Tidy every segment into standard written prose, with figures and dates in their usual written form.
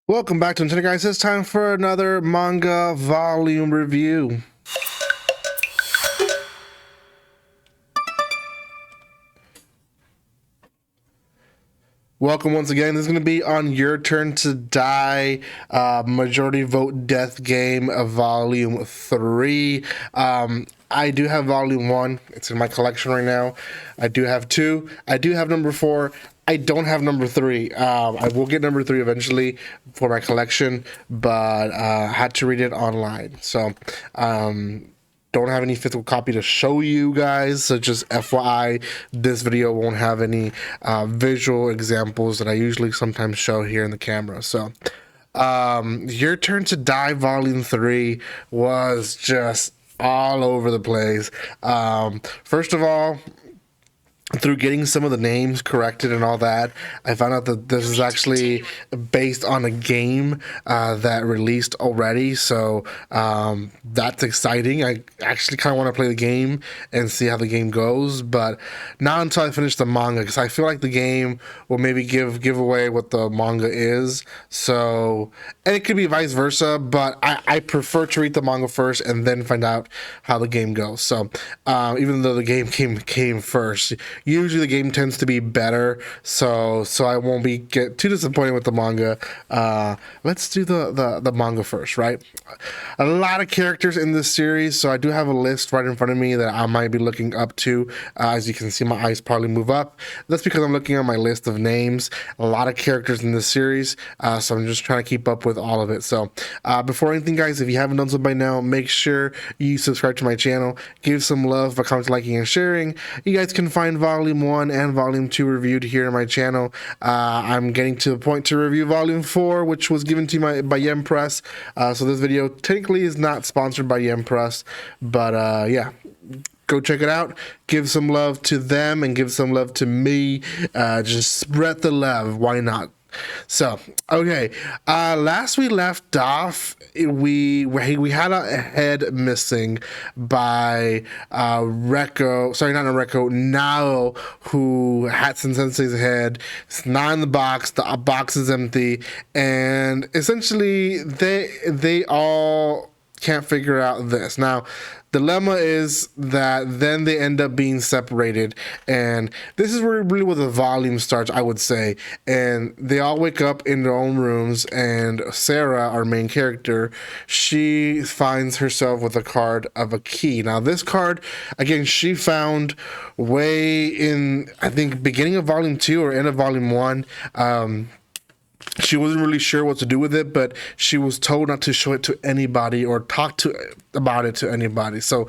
Welcome back to Nintendo Guys. It's time for another manga volume review. Welcome once again. This is going to be on Your Turn to Die, majority vote death game of volume 3. I do have volume 1. It's in my collection right now. I do have 2. I do have number 4. I don't have number 3. I will get number 3 eventually for my collection, but had to read it online. So, don't have any physical copy to show you guys, so just FYI, this video won't have any visual examples that I usually sometimes show here in the camera. So Your Turn to Die volume 3 was just all over the place. First of all, through getting some of the names corrected and all that, I found out that this is actually based on a game that released already. So that's exciting. I actually kind of want to play the game and see how the game goes, but not until I finish the manga, because I feel like the game will maybe give away what the manga is. So, and it could be vice versa, but I prefer to read the manga first and then find out how the game goes. So even though the game came first, usually the game tends to be better, so I won't get too disappointed with the manga. Let's do the manga first, right? A lot of characters in this series, so I do have a list right in front of me that I might be looking up to. As you can see, my eyes probably move up. That's because I'm looking at my list of names. A lot of characters in this series, so I'm just trying to keep up with all of it. So before anything, guys, if you haven't done so by now, make sure you subscribe to my channel, give some love by commenting, liking, and sharing. You guys can find Volume 1 and Volume 2 reviewed here on my channel. I'm getting to the point to review Volume 4, which was given to me by Yem Press. So this video technically is not sponsored by Yem Press, but yeah, go check it out. Give some love to them and give some love to me. Just spread the love. Why not? So, okay, last we left off, we had a head missing by Reko, sorry, not Reko, Nao, who Hatsun Sensei's head. It's not in the box box is empty, and essentially they all can't figure out this. Now, dilemma is that then they end up being separated, and this is really where the volume starts, I would say. And they all wake up in their own rooms, and Sarah, our main character, she finds herself with a card of a key. Now, this card, again, she found way in, I think, beginning of volume 2 or end of volume 1. She wasn't really sure what to do with it, but she was told not to show it to anybody or talk about it to anybody. So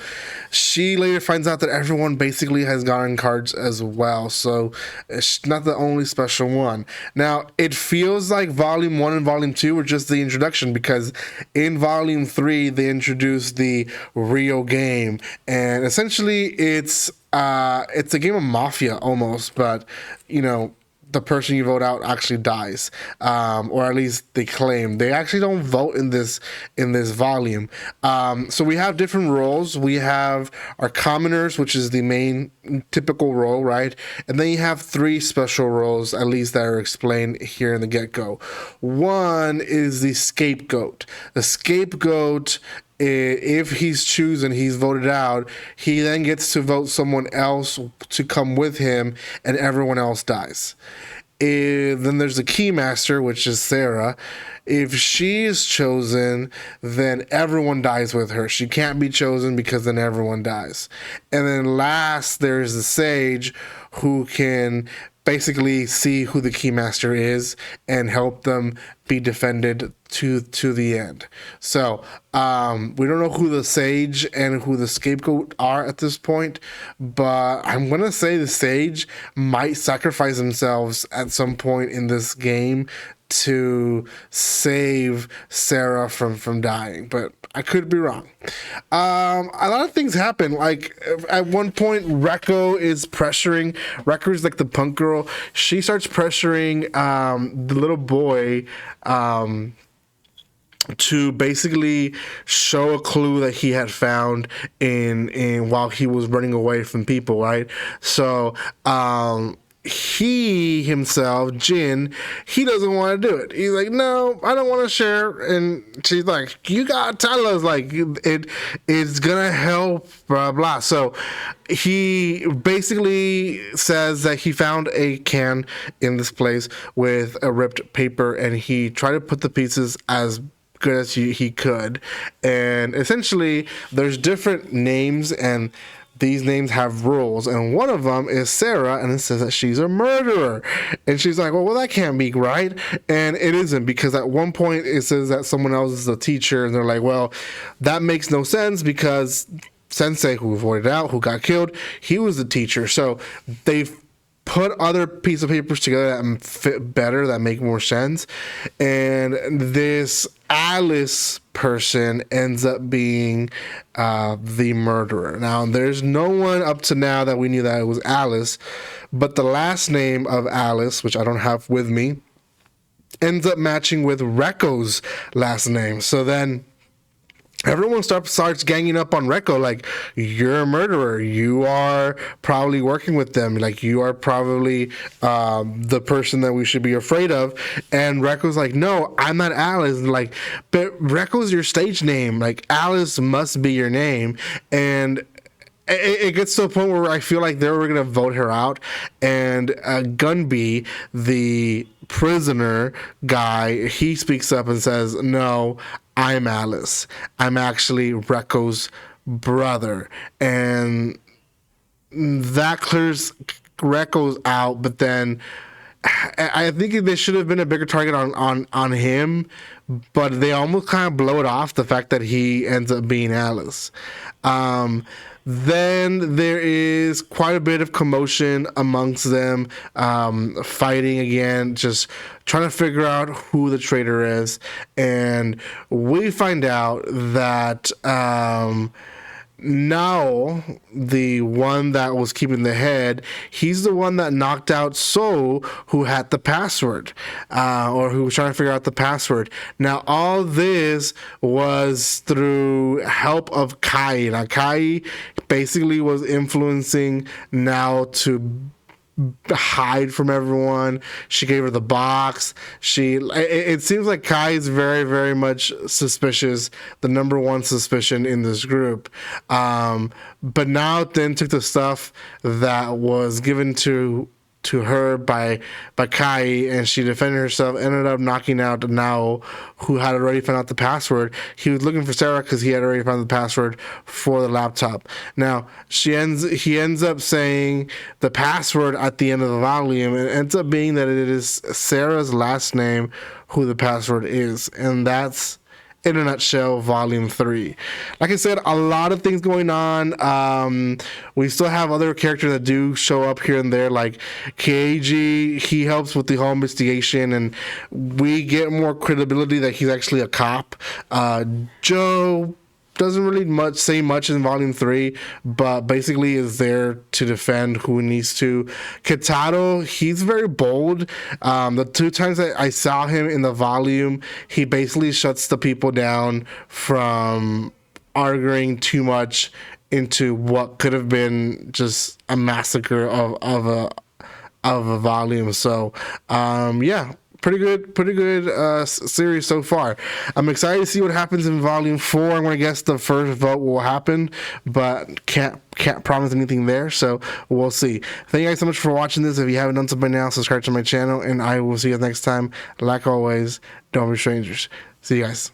she later finds out that everyone basically has gotten cards as well. So it's not the only special one. Now, it feels like Volume 1 and Volume 2 were just the introduction, because in Volume 3, they introduced the real game. And essentially, it's a game of Mafia almost, but, you know, the person you vote out actually dies, or at least they claim. They actually don't vote in this volume. So we have different roles. We have our commoners, which is the main typical role, right? And then you have 3 special roles, at least, that are explained here in the get-go. One is the scapegoat. The scapegoat, if he's chosen, he's voted out, he then gets to vote someone else to come with him, and everyone else dies. Then there's the keymaster, which is Sarah. If she is chosen, then everyone dies with her. She can't be chosen, because then everyone dies. And then last, there's the sage, who can basically see who the keymaster is and help them be defended to the end. So we don't know who the sage and who the scapegoat are at this point, but I'm gonna say the sage might sacrifice themselves at some point in this game to save Sarah from dying, but I could be wrong. A lot of things happen. Like, at one point, Reko is pressuring. Reko is like the punk girl. She starts pressuring the little boy to basically show a clue that he had found in while he was running away from people, right? So he himself, Jin, he doesn't want to do it. He's like, no, I don't want to share. And she's like, you gotta tell us, like, it's gonna help, blah blah. So he basically says that he found a can in this place with a ripped paper, and he tried to put the pieces as good as he could. And essentially there's different names, and these names have rules, and one of them is Sarah, and it says that she's a murderer. And she's like, well, that can't be right. And it isn't, because at one point it says that someone else is a teacher, and they're like, well, that makes no sense, because Sensei, who voided out, who got killed, he was the teacher. So they've put other pieces of papers together that fit better, that make more sense. And this Alice person ends up being the murderer. Now, there's no one up to now that we knew that it was Alice, but the last name of Alice, which I don't have with me, ends up matching with Reko's last name. So then everyone starts ganging up on Reko, like, you're a murderer, you are probably working with them, like, you are probably the person that we should be afraid of. And Reko's like, no, I'm not Alice. And like, but Reko's your stage name, like, Alice must be your name. And it gets to a point where I feel like they were gonna vote her out, and Gunby, the prisoner guy, he speaks up and says, no, I'm Alice. I'm actually Reko's brother. And that clears Reko's out, but then I think there should have been a bigger target on him, but they almost kind of blow it off, the fact that he ends up being Alice. Then there is quite a bit of commotion amongst them, fighting again, just trying to figure out who the traitor is. And we find out that now the one that was keeping the head, he's the one that knocked out So, who had the password, or who was trying to figure out the password. Now all this was through help of Kai. Now Kai basically was influencing Now to hide from everyone. She gave her the box. It seems like Kai is very, very much suspicious, the number one suspicion in this group. But Now then took the stuff that was given to her by Kai, and she defended herself, ended up knocking out Now, who had already found out the password. He was looking for Sarah because he had already found the password for the laptop. Now he ends up saying the password at the end of the volume, and it ends up being that it is Sarah's last name who the password is, and that's, in a nutshell, volume 3. Like I said, a lot of things going on. We still have other characters that do show up here and there, like Keiji. He helps with the whole investigation, and we get more credibility that he's actually a cop. Joe doesn't really say much in volume 3, but basically is there to defend who needs to. Kitaro, he's very bold. The 2 times that I saw him in the volume, he basically shuts the people down from arguing too much into what could have been just a massacre of a volume. So yeah, pretty good series so far. I'm excited to see what happens in volume 4. I'm gonna guess the first vote will happen, but can't promise anything there, so we'll see. Thank you guys so much for watching this. If you haven't done so by now, subscribe to my channel, and I will see you next time. Like always, don't be strangers. See you guys.